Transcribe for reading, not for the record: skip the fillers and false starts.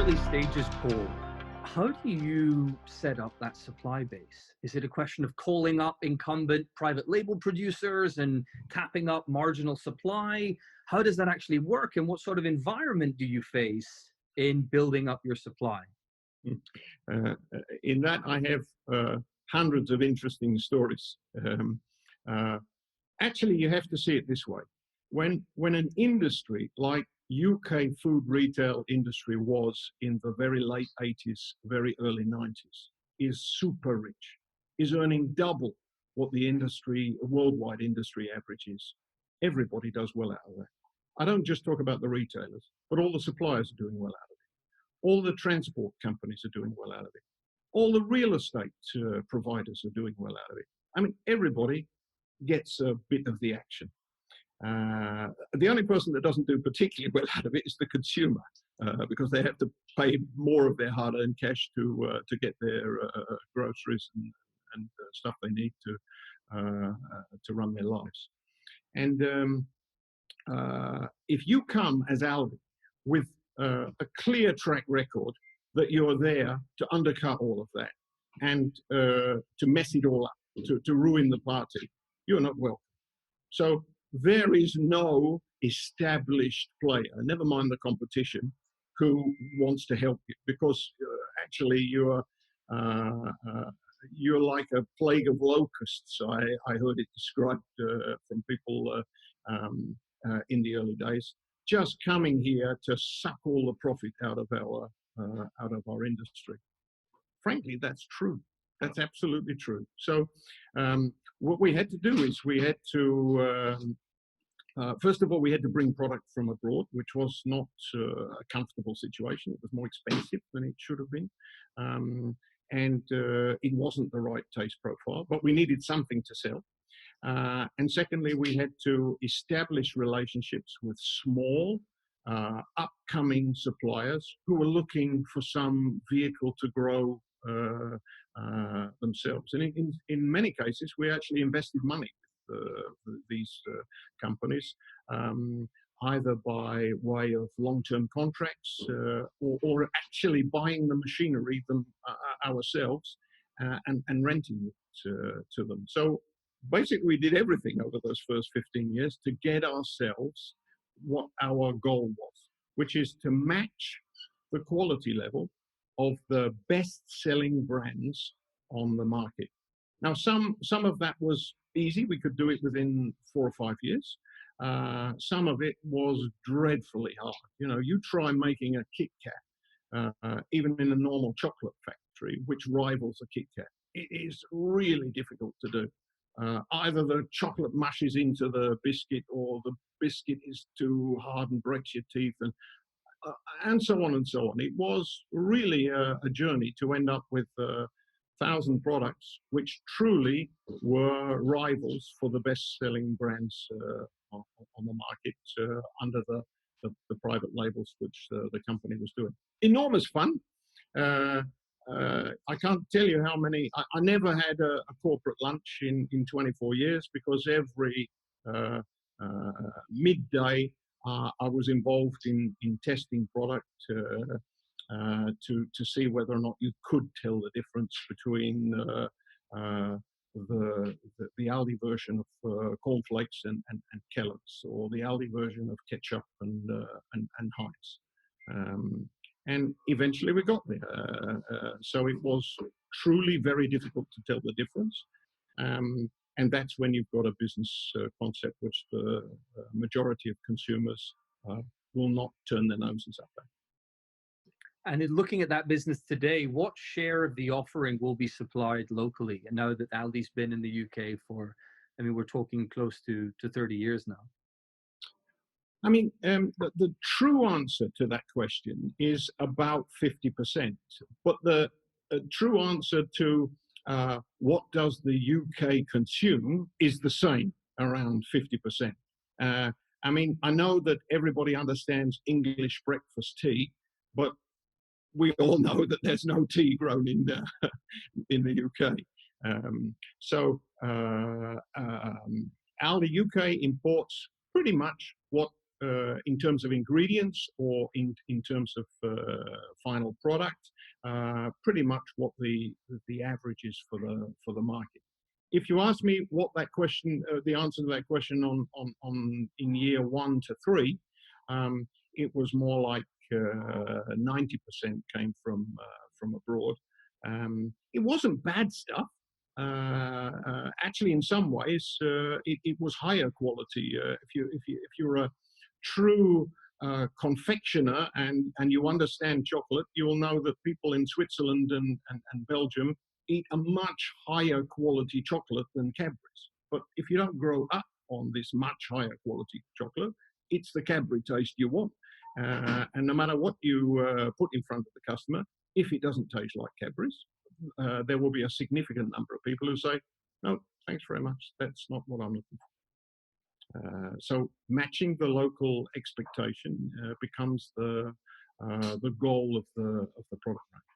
early stages, Paul, how do you set up that supply base? Is it a question of calling up incumbent private label producers and tapping up marginal supply? How does that actually work? And what sort of environment do you face in building up your supply? In that, I have hundreds of interesting stories. Actually, you have to see it this way. When an industry like UK food retail industry was in the very late 80s, very early 90s, is super rich, is earning double what the industry, worldwide industry average is. Everybody does well out of that. I don't just talk about the retailers, but all the suppliers are doing well out of it. All the transport companies are doing well out of it. All the real estate providers are doing well out of it. I mean, everybody gets a bit of the action. The only person that doesn't do particularly well out of it is the consumer, because they have to pay more of their hard-earned cash to get their groceries and stuff they need to run their lives. And if you come as Aldi with a clear track record that you're there to undercut all of that and to mess it all up, to ruin the party, you're not welcome. So there is no established player, never mind the competition, who wants to help you, because actually you're like a plague of locusts. I heard it described from people in the early days, just coming here to suck all the profit out of our industry. Frankly, that's true. That's absolutely true. So what we had to do is we had to first of all, we had to bring product from abroad, which was not a comfortable situation. It was more expensive than it should have been. And it wasn't the right taste profile, but we needed something to sell. And secondly, we had to establish relationships with small, upcoming suppliers who were looking for some vehicle to grow themselves. And in many cases, we actually invested money these companies, either by way of long-term contracts or actually buying the machinery ourselves and renting it to them. So basically, we did everything over those first 15 years to get ourselves what our goal was, which is to match the quality level of the best-selling brands on the market. Now, some of that was easy. We could do it within 4 or 5 years. Some of it was dreadfully hard. You know, you try making a Kit Kat, even in a normal chocolate factory, which rivals a Kit Kat. It is really difficult to do. Either the chocolate mushes into the biscuit, or the biscuit is too hard and breaks your teeth, and so on and so on. It was really a journey to end up with 1,000 products which truly were rivals for the best-selling brands on the market under the private labels which the company was doing. Enormous fun. I can't tell you how many. I never had a corporate lunch in 24 years, because every midday I was involved in testing product to see whether or not you could tell the difference between the Aldi version of cornflakes and Kellogg's, or the Aldi version of ketchup and Heinz. And eventually we got there. So it was truly very difficult to tell the difference. And that's when you've got a business concept which the majority of consumers will not turn their noses up at. And in looking at that business today, what share of the offering will be supplied locally? And now that Aldi's been in the UK for, I mean, we're talking close to 30 years now. I mean, the true answer to that question is about 50%. But the true answer to what does the UK consume is the same, around 50%. I mean, I know that everybody understands English breakfast tea, but we all know that there's no tea grown in the UK. So Aldi UK imports pretty much what in terms of ingredients or in terms of final product, pretty much what the average is for the market. If you ask me what that question, the answer to that question on in year 1 to 3, it was more like 90% came from abroad. It wasn't bad stuff. Actually, in some ways, it was higher quality. If you're a true confectioner and you understand chocolate, you'll know that people in Switzerland and Belgium eat a much higher quality chocolate than Cadbury's. But if you don't grow up on this much higher quality chocolate, it's the Cadbury taste you want. And no matter what you put in front of the customer, if it doesn't taste like Cadbury's, there will be a significant number of people who say, no, thanks very much, that's not what I'm looking for. So matching the local expectation becomes the goal of the product range.